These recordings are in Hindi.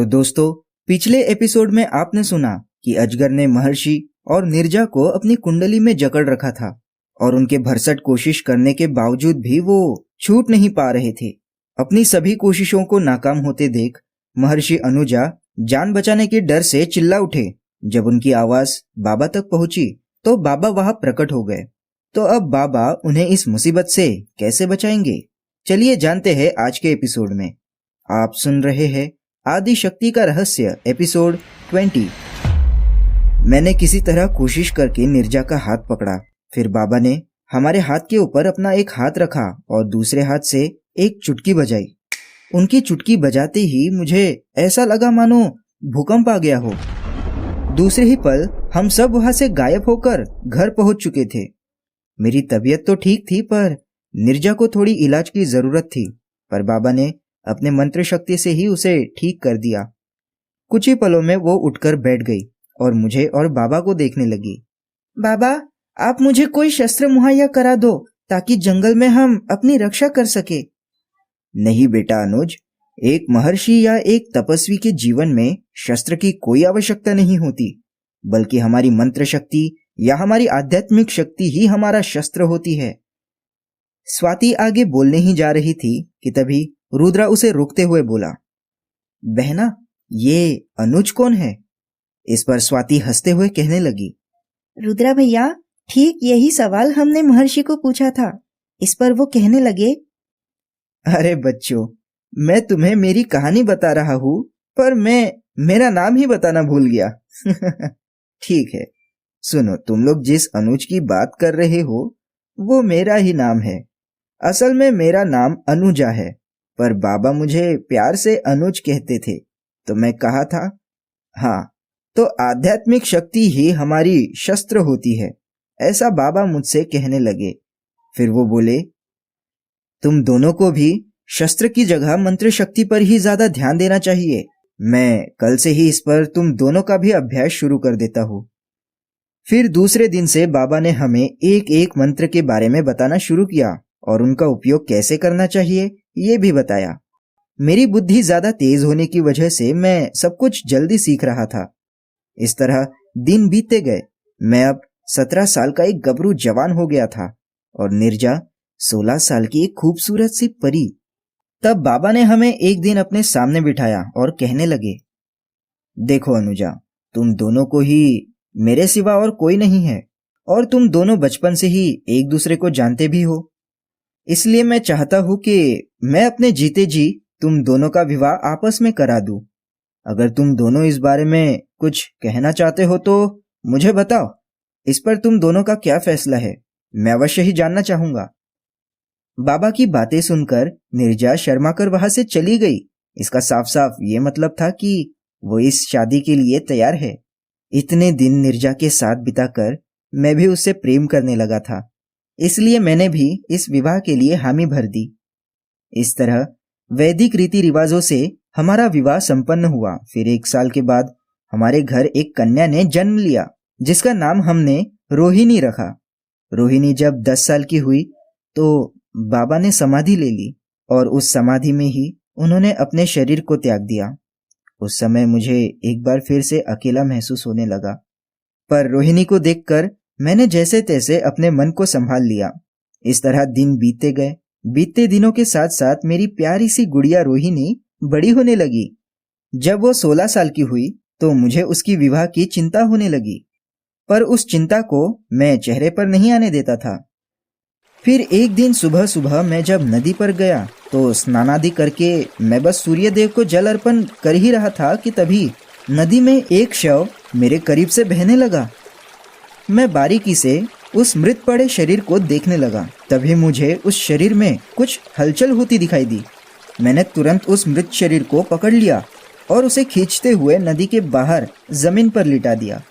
दोस्तों, पिछले एपिसोड में आपने सुना कि अजगर ने महर्षि और निर्जा को अपनी कुंडली में जकड़ रखा था और उनके भरसक कोशिश करने के बावजूद भी वो छूट नहीं पा रहे थे। अपनी सभी कोशिशों को नाकाम होते देख महर्षि अनुजा जान बचाने के डर से चिल्ला उठे। जब उनकी आवाज बाबा तक पहुंची तो बाबा वहां प्रकट हो गए। तो अब बाबा उन्हें इस मुसीबत से कैसे बचाएंगे, चलिए जानते हैं आज के एपिसोड में। आप सुन रहे हैं आदि शक्ति का रहस्य एपिसोड 20। मैंने किसी तरह कोशिश करके निर्जा का हाथ पकड़ा। फिर बाबा ने हमारे हाथ के ऊपर अपना एक हाथ रखा और दूसरे हाथ से एक चुटकी बजाई। उनकी चुटकी बजाते ही मुझे ऐसा लगा मानो भूकंप आ गया हो। दूसरे ही पल हम सब वहां से गायब होकर घर पहुंच चुके थे। मेरी तबीयत तो ठीक थी, पर निर्जा को थोड़ी इलाज की जरूरत थी, पर बाबा ने अपने मंत्र शक्ति से ही उसे ठीक कर दिया। कुछ ही पलों में वो उठकर बैठ गई और मुझे और बाबा को देखने लगी। बाबा, आप मुझे कोई शस्त्र मुहैया करा दो ताकि जंगल में हम अपनी रक्षा कर सके। नहीं बेटा अनुज, एक महर्षि या एक तपस्वी के जीवन में शस्त्र की कोई आवश्यकता नहीं होती, बल्कि हमारी मंत्र शक्ति या हमारी आध्यात्मिक शक्ति ही हमारा शस्त्र होती है। स्वाति आगे बोलने ही जा रही थी कि तभी रुद्रा उसे रोकते हुए बोला, बहना, ये अनुज कौन है? इस पर स्वाति हंसते हुए कहने लगी, रुद्रा भैया, ठीक यही सवाल हमने महर्षि को पूछा था। इस पर वो कहने लगे, अरे बच्चों, मैं तुम्हें मेरी कहानी बता रहा हूँ, पर मैं मेरा नाम ही बताना भूल गया। ठीक है, सुनो, तुम लोग जिस अनुज की बात कर रहे हो वो मेरा ही नाम है। असल में मेरा नाम अनुजा है, पर बाबा मुझे प्यार से अनुज कहते थे, तो मैं कहा था हाँ, तो आध्यात्मिक शक्ति ही हमारी शस्त्र होती है, ऐसा बाबा मुझसे कहने लगे। फिर वो बोले, तुम दोनों को भी शस्त्र की जगह मंत्र शक्ति पर ही ज्यादा ध्यान देना चाहिए। मैं कल से ही इस पर तुम दोनों का भी अभ्यास शुरू कर देता हूँ। फिर दूसरे दिन से बाबा ने हमें एक एक मंत्र के बारे में बताना शुरू किया और उनका उपयोग कैसे करना चाहिए ये भी बताया। मेरी बुद्धि ज्यादा तेज होने की वजह से मैं सब कुछ जल्दी सीख रहा था। इस तरह दिन बीतते गए। मैं अब 17 साल का एक गबरू जवान हो गया था और निर्जा 16 साल की एक खूबसूरत सी परी। तब बाबा ने हमें एक दिन अपने सामने बिठाया और कहने लगे, देखो अनुजा, तुम दोनों को ही मेरे सिवा और कोई नहीं है और तुम दोनों बचपन से ही एक दूसरे को जानते भी हो। इसलिए मैं चाहता हूं कि मैं अपने जीते जी तुम दोनों का विवाह आपस में करा दूं। अगर तुम दोनों इस बारे में कुछ कहना चाहते हो तो मुझे बताओ। इस पर तुम दोनों का क्या फैसला है, मैं अवश्य ही जानना चाहूंगा। बाबा की बातें सुनकर निर्जा शर्माकर वहां से चली गई। इसका साफ साफ ये मतलब था कि वो इस शादी के लिए तैयार है। इतने दिन निर्जा के साथ बिताकर मैं भी उससे प्रेम करने लगा था, इसलिए मैंने भी इस विवाह के लिए हामी भर दी। इस तरह वैदिक रीति रिवाजों से हमारा विवाह संपन्न हुआ। फिर 1 साल के बाद हमारे घर एक कन्या ने जन्म लिया, जिसका नाम हमने रोहिणी रखा। रोहिणी जब 10 साल की हुई तो बाबा ने समाधि ले ली और उस समाधि में ही उन्होंने अपने शरीर को त्याग दिया। उस समय मुझे एक बार फिर से अकेला महसूस होने लगा, पर रोहिणी को देखकर मैंने जैसे तैसे अपने मन को संभाल लिया। इस तरह दिन बीतते गए। बीतते दिनों के साथ साथ मेरी प्यारी सी गुड़िया रोहिणी बड़ी होने लगी। जब वो 16 साल की हुई तो मुझे उसकी विवाह की चिंता होने लगी, पर उस चिंता को मैं चेहरे पर नहीं आने देता था। फिर एक दिन सुबह सुबह मैं जब नदी पर गया तो स्नानादि करके मैं बस सूर्य देव को जल अर्पण कर ही रहा था कि तभी नदी में एक शव मेरे करीब से बहने लगा। मैं बारीकी से उस मृत पड़े शरीर को देखने लगा। तभी मुझे उस शरीर में कुछ हलचल होती दिखाई दी। मैंने तुरंत उस मृत शरीर को पकड़ लिया और उसे खींचते हुए नदी के बाहर जमीन पर लिटा दिया।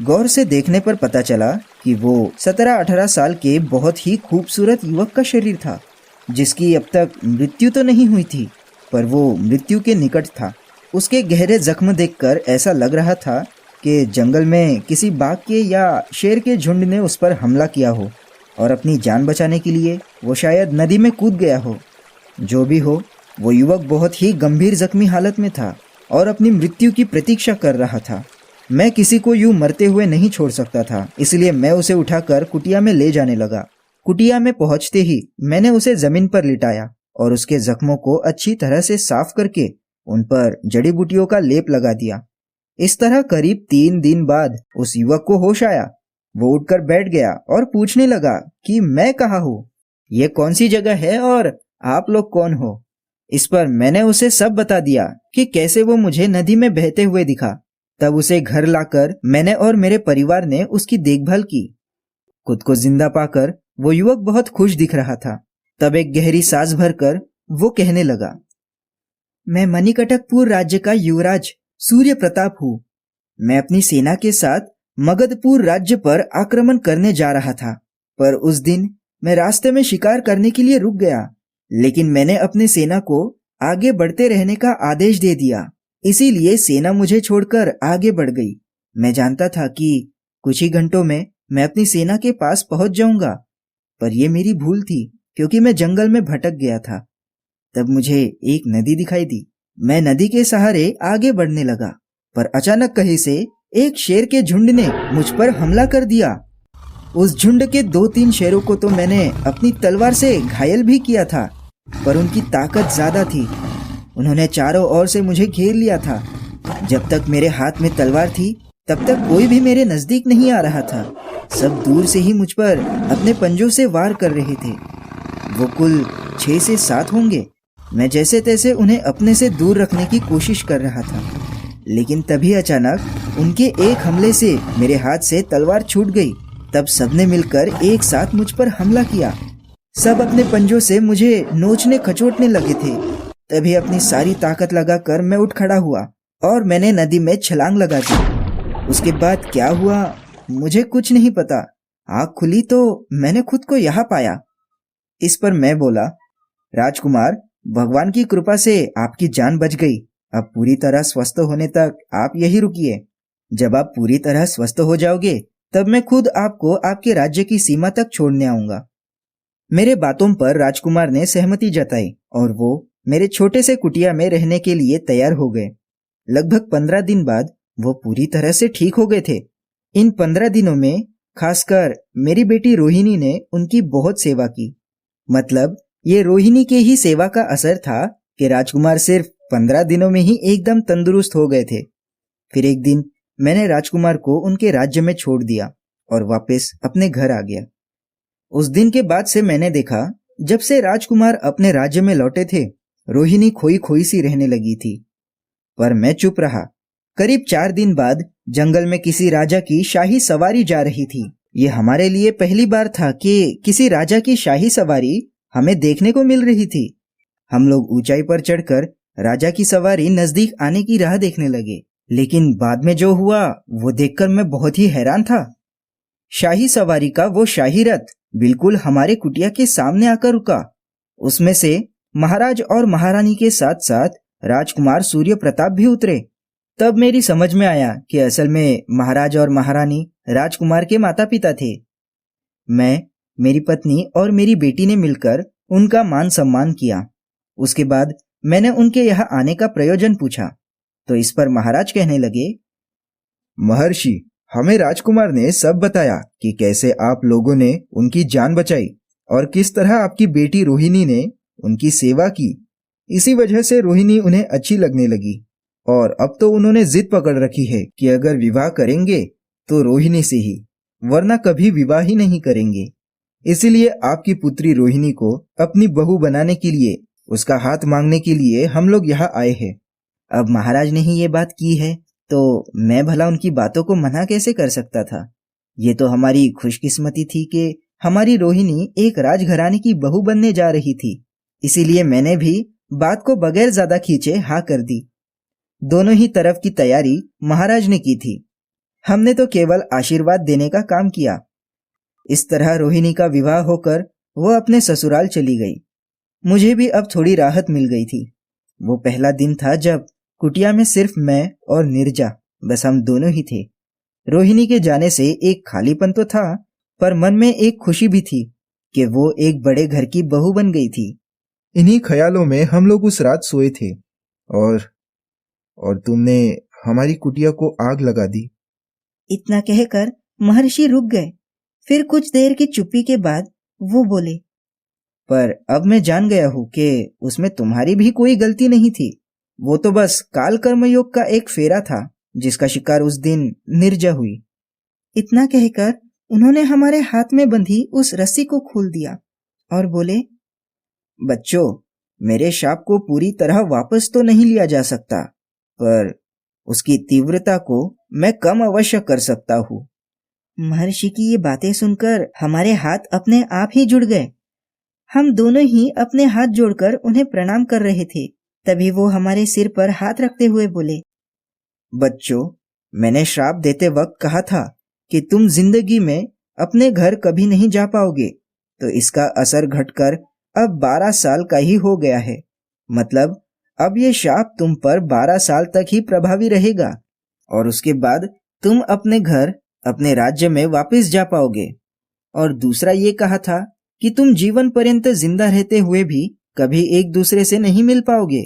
गौर से देखने पर पता चला कि वो 17-18 साल के बहुत ही खूबसूरत युवक का शरीर था, जिसकी अब तक मृत्यु तो नहीं हुई थी, पर वो मृत्यु के निकट था। उसके गहरे जख्म देखकर ऐसा लग रहा था कि जंगल में किसी बाघ के या शेर के झुंड ने उस पर हमला किया हो और अपनी जान बचाने के लिए वो शायद नदी में कूद गया हो। जो भी हो, वो युवक बहुत ही गंभीर जख्मी हालत में था और अपनी मृत्यु की प्रतीक्षा कर रहा था। मैं किसी को यूं मरते हुए नहीं छोड़ सकता था, इसलिए मैं उसे उठाकर कुटिया में ले जाने लगा। कुटिया में पहुंचते ही मैंने उसे जमीन पर लिटाया और उसके जख्मों को अच्छी तरह से साफ करके उन पर जड़ी बूटियों का लेप लगा दिया। इस तरह करीब 3 दिन बाद उस युवक को होश आया। वो उठकर बैठ गया और पूछने लगा कि मैं कहाँ हूँ, ये कौन सी जगह है और आप लोग कौन हो। इस पर मैंने उसे सब बता दिया कि कैसे वो मुझे नदी में बहते हुए दिखा। तब उसे घर लाकर मैंने और मेरे परिवार ने उसकी देखभाल की। खुद को जिंदा पाकर वो युवक बहुत खुश दिख रहा था। तब एक गहरी सांस भरकर वो कहने लगा, मैं मणिकटकपुर राज्य का युवराज सूर्य प्रताप हूँ। मैं अपनी सेना के साथ मगधपुर राज्य पर आक्रमण करने जा रहा था, पर उस दिन मैं रास्ते में शिकार करने के लिए रुक गया, लेकिन मैंने अपनी सेना को आगे बढ़ते रहने का आदेश दे दिया, इसीलिए सेना मुझे छोड़कर आगे बढ़ गई। मैं जानता था कि कुछ ही घंटों में मैं अपनी सेना के पास पहुंच जाऊंगा, पर यह मेरी भूल थी क्योंकि मैं जंगल में भटक गया था। तब मुझे एक नदी दिखाई दी। मैं नदी के सहारे आगे बढ़ने लगा, पर अचानक कहीं से एक शेर के झुंड ने मुझ पर हमला कर दिया। उस झुंड के 2-3 शेरों को तो मैंने अपनी तलवार से घायल भी किया था, पर उनकी ताकत ज्यादा थी। उन्होंने चारों ओर से मुझे घेर लिया था। जब तक मेरे हाथ में तलवार थी तब तक कोई भी मेरे नजदीक नहीं आ रहा था। सब दूर से ही मुझ पर अपने पंजों से वार कर रहे थे। वो कुल 6 से 7 होंगे। मैं जैसे तैसे उन्हें अपने से दूर रखने की कोशिश कर रहा था, लेकिन तभी अचानक उनके एक हमले से मेरे हाथ से तलवार छूट गई। तब सबने मिलकर एक साथ मुझ पर हमला किया। सब अपने पंजों से मुझे नोचने खचोटने लगे थे। तभी अपनी सारी ताकत लगाकर मैं उठ खड़ा हुआ और मैंने नदी में छलांग लगा दी। उसके बाद क्या हुआ मुझे कुछ नहीं पता। आँख खुली तो मैंने खुद को यहाँ पाया। इस पर मैं बोला, राजकुमार, भगवान की कृपा से आपकी जान बच गई। अब पूरी तरह स्वस्थ होने तक आप यही रुकिए। जब आप पूरी तरह स्वस्थ हो जाओगे तब मैं खुद आपको आपके राज्य की सीमा तक छोड़ने आऊंगा। मेरे बातों पर राजकुमार ने सहमति जताई और वो मेरे छोटे से कुटिया में रहने के लिए तैयार हो गए। लगभग 15 दिन बाद वो पूरी तरह से ठीक हो गए थे। इन 15 दिनों में खासकर मेरी बेटी रोहिणी ने उनकी बहुत सेवा की। मतलब ये रोहिणी के ही सेवा का असर था कि राजकुमार सिर्फ 15 दिनों में ही एकदम तंदुरुस्त हो गए थे। फिर एक दिन मैंने राजकुमार को उनके राज्य में छोड़ दिया और वापस अपने घर आ गया। उस दिन के बाद से मैंने देखा, जब से राजकुमार अपने राज्य में लौटे थे, रोहिणी खोई खोई सी रहने लगी थी। पर मैं चुप रहा। करीब 4 दिन बाद जंगल में किसी राजा की शाही सवारी जा रही थी। ये हमारे लिए पहली बार था कि किसी राजा की शाही सवारी हमें देखने को मिल रही थी। हम लोग ऊंचाई पर चढ़कर राजा की सवारी नजदीक आने की राह देखने लगे, लेकिन बाद में जो हुआ वो देखकर मैं बहुत ही हैरान था। शाही सवारी का वो शाही रथ बिल्कुल हमारे कुटिया के सामने आकर रुका। उसमें से महाराज और महारानी के साथ साथ राजकुमार सूर्य प्रताप भी उतरे। तब मेरी समझ में आया कि असल में महाराज और महारानी राजकुमार के माता पिता थे। मैं, मेरी पत्नी और मेरी बेटी ने मिलकर उनका मान सम्मान किया। उसके बाद मैंने उनके यहाँ आने का प्रयोजन पूछा, तो इस पर महाराज कहने लगे, महर्षि, हमें राजकुमार ने सब बताया कि कैसे आप लोगों ने उनकी जान बचाई और किस तरह आपकी बेटी रोहिणी ने उनकी सेवा की। इसी वजह से रोहिणी उन्हें अच्छी लगने लगी और अब तो उन्होंने जिद पकड़ रखी है कि अगर विवाह करेंगे तो रोहिणी से ही, वरना कभी विवाह ही नहीं करेंगे। इसीलिए आपकी पुत्री रोहिणी को अपनी बहू बनाने के लिए, उसका हाथ मांगने के लिए हम लोग यहाँ आए हैं। अब महाराज ने ही ये बात की है तो मैं भला उनकी बातों को मना कैसे कर सकता था। ये तो हमारी खुशकिस्मती थी कि हमारी रोहिणी एक राजघराने की बहू बनने जा रही थी। इसीलिए मैंने भी बात को बगैर ज्यादा खींचे हाँ कर दी। दोनों ही तरफ की तैयारी महाराज ने की थी। हमने तो केवल आशीर्वाद देने का काम किया। इस तरह रोहिणी का विवाह होकर वो अपने ससुराल चली गई। मुझे भी अब थोड़ी राहत मिल गई थी। वो पहला दिन था जब कुटिया में सिर्फ मैं और नीरजा, बस हम दोनों ही थे। रोहिणी के जाने से एक खालीपन तो था, पर मन में एक खुशी भी थी कि वो एक बड़े घर की बहू बन गई थी। इन्हीं ख्यालों में हम लोग उस रात सोए थे और और तुमने हमारी कुटिया को आग लगा दी। इतना कहकर महर्षि रुक गए। फिर कुछ देर की चुप्पी के बाद वो बोले, पर अब मैं जान गया हूँ कि उसमें तुम्हारी भी कोई गलती नहीं थी। वो तो बस काल कर्मयोग का एक फेरा था जिसका शिकार उस दिन निर्जा हुई। इतना कहकर उन्होंने हमारे हाथ में बंधी उस रस्सी को खोल दिया और बोले, बच्चों, मेरे शाप को पूरी तरह वापस तो नहीं लिया जा सकता, पर उसकी तीव्रता को मैं कम अवश्य कर सकता हूँ। महर्षि की ये बातें सुनकर हमारे हाथ अपने आप ही जुड़ गए। हम दोनों ही अपने हाथ जोड़कर उन्हें प्रणाम कर रहे थे। तभी वो हमारे सिर पर हाथ रखते हुए बोले, बच्चों, मैंने श्राप देते वक्त कहा था कि तुम जिंदगी में अपने घर कभी नहीं जा पाओगे, तो इसका असर घटकर अब 12 साल का ही हो गया है। मतलब अब ये शाप तुम पर 12 साल तक ही प्रभावी रहेगा और उसके बाद तुम अपने घर, अपने राज्य में वापस जा पाओगे। और दूसरा ये कहा था कि तुम जीवन पर्यंत जिंदा रहते हुए भी कभी एक दूसरे से नहीं मिल पाओगे।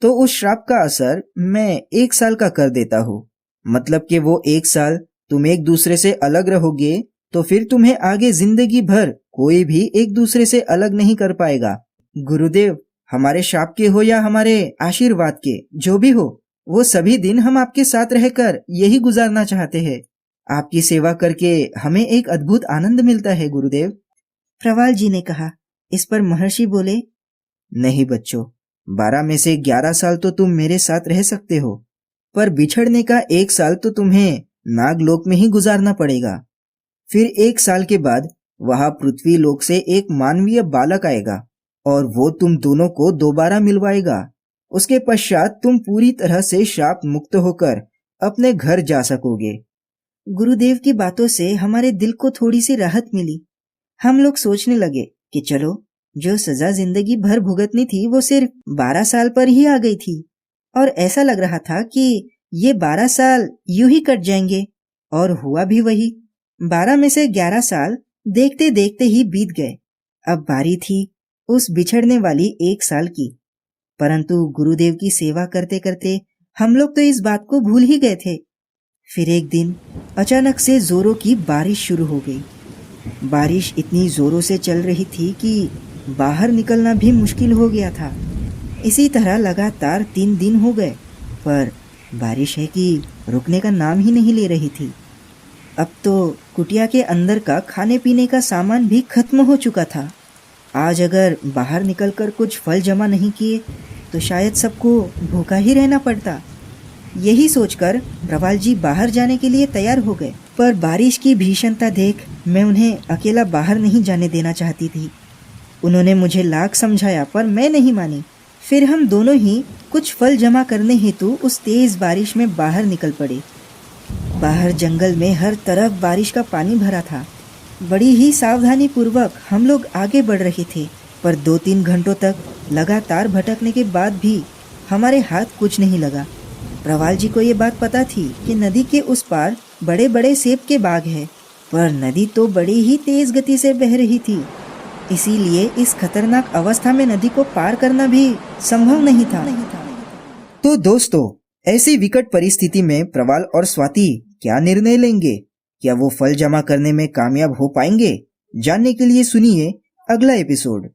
तो उस श्राप का असर मैं 1 साल का कर देता हूँ। मतलब कि वो 1 साल तुम एक दूसरे से अलग रहोगे, तो फिर तुम्हें आगे जिंदगी भर कोई भी एक दूसरे से अलग नहीं कर पाएगा। गुरुदेव, हमारे शाप के हो या हमारे आशीर्वाद के, जो भी हो, वो सभी दिन हम आपके साथ रहकर यही गुजारना चाहते हैं। आपकी सेवा करके हमें एक अद्भुत आनंद मिलता है गुरुदेव। प्रवाल जी ने कहा। इस पर महर्षि बोले, नहीं बच्चों, 12 में से 11 साल तो तुम मेरे साथ रह सकते हो, पर बिछड़ने का 1 साल तो तुम्हें नागलोक में ही गुजारना पड़ेगा। फिर 1 साल के बाद वहां पृथ्वी लोक से एक मानवीय बालक आएगा और वो तुम दोनों को दोबारा मिलवाएगा। उसके पश्चात तुम पूरी तरह से शाप मुक्त होकर अपने घर जा सकोगे। गुरुदेव की बातों से हमारे दिल को थोड़ी सी राहत मिली। हम लोग सोचने लगे कि चलो, जो सजा जिंदगी भर भुगतनी थी वो सिर्फ 12 साल पर ही आ गई थी, और ऐसा लग रहा था कि ये 12 साल यूं ही कट जाएंगे। और हुआ भी वही। 12 में से 11 साल देखते देखते ही बीत गए। अब बारी थी उस बिछड़ने वाली 1 साल की। परंतु गुरुदेव की सेवा करते करते हम लोग तो इस बात को भूल ही गए थे। फिर एक दिन अचानक से जोरों की बारिश शुरू हो गई। बारिश इतनी जोरों से चल रही थी कि बाहर निकलना भी मुश्किल हो गया था। इसी तरह लगातार 3 दिन हो गए, पर बारिश है कि रुकने का नाम ही नहीं ले रही थी। अब तो कुटिया के अंदर का खाने पीने का सामान भी खत्म हो चुका था। आज अगर बाहर निकलकर कुछ फल जमा नहीं किए तो शायद सबको भूखा ही रहना पड़ता। यही सोचकर प्रवाल जी बाहर जाने के लिए तैयार हो गए, पर बारिश की भीषणता देख मैं उन्हें अकेला बाहर नहीं जाने देना चाहती थी। उन्होंने मुझे लाख समझाया, पर मैं नहीं मानी। फिर हम दोनों ही कुछ फल जमा करने हेतु उस तेज बारिश में बाहर निकल पड़े। बाहर जंगल में हर तरफ बारिश का पानी भरा था। बड़ी ही सावधानी पूर्वक हम लोग आगे बढ़ रहे थे, पर 2-3 घंटों तक लगातार भटकने के बाद भी हमारे हाथ कुछ नहीं लगा। प्रवाल जी को ये बात पता थी कि नदी के उस पार बड़े बड़े सेब के बाग हैं, पर नदी तो बड़ी ही तेज गति से बह रही थी। इसीलिए इस खतरनाक अवस्था में नदी को पार करना भी संभव नहीं था। तो दोस्तों, ऐसी विकट परिस्थिति में प्रवाल और स्वाति क्या निर्णय लेंगे? क्या वो फल जमा करने में कामयाब हो पाएंगे? जानने के लिए सुनिए अगला एपिसोड।